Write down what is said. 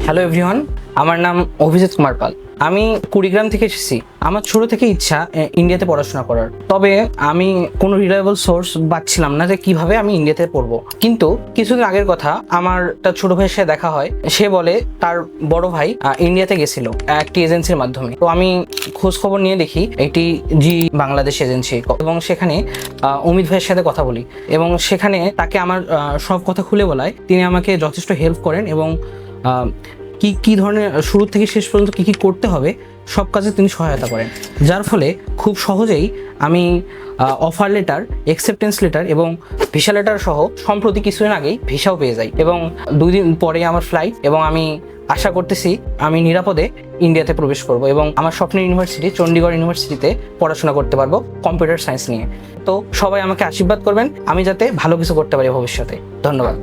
Hello everyone, আমার নাম অভিজিৎ কুমার পাল। আমি কুড়িগ্রাম থেকে এসেছি। আমার ছোট থেকে ইচ্ছা ইন্ডিয়াতে পড়াশোনা করার, তবে আমি কোনো রিলায়েবল সোর্স পাচ্ছিলাম না যে কিভাবে আমি ইন্ডিয়াতে পড়বো। কিন্তু কিছুদিন আগের কথা, আমার একটা ছোট ভাইয়ের সাথে দেখা হয়। সে বলে তার বড় ভাই ইন্ডিয়াতে গেছিল একটি এজেন্সির মাধ্যমে। তো আমি খোঁজ খবর নিয়ে দেখি একটি জি বাংলাদেশ এজেন্সি, এবং সেখানে অমিত ভাইয়ের সাথে কথা বলি এবং সেখানে তাকে আমার সব কথা খুলে বলায় তিনি আমাকে যথেষ্ট হেল্প করেন এবং কি ধরনের শুরু থেকে শেষ পর্যন্ত কি করতে হবে সব কাজে তিনি সহায়তা করেন, যার ফলে খুব সহজেই আমি অফার লেটার, অ্যাকসেপ্টেন্স লেটার এবং ভিসা লেটার সহ সম্প্রতি কিছুদিন আগেই ভিসাও পেয়ে যাই এবং 2 দিন পরে আমার ফ্লাইট। এবং আমি আশা করতেছি আমি নিরাপদে ইন্ডিয়াতে প্রবেশ করব এবং আমার স্বপ্নের ইউনিভার্সিটি চণ্ডীগড় ইউনিভার্সিটিতে পড়াশোনা করতে পারবো কম্পিউটার সায়েন্স নিয়ে। তো সবাই আমাকে আশীর্বাদ করবেন আমি যাতে ভালো কিছু করতে পারি ভবিষ্যতে। ধন্যবাদ।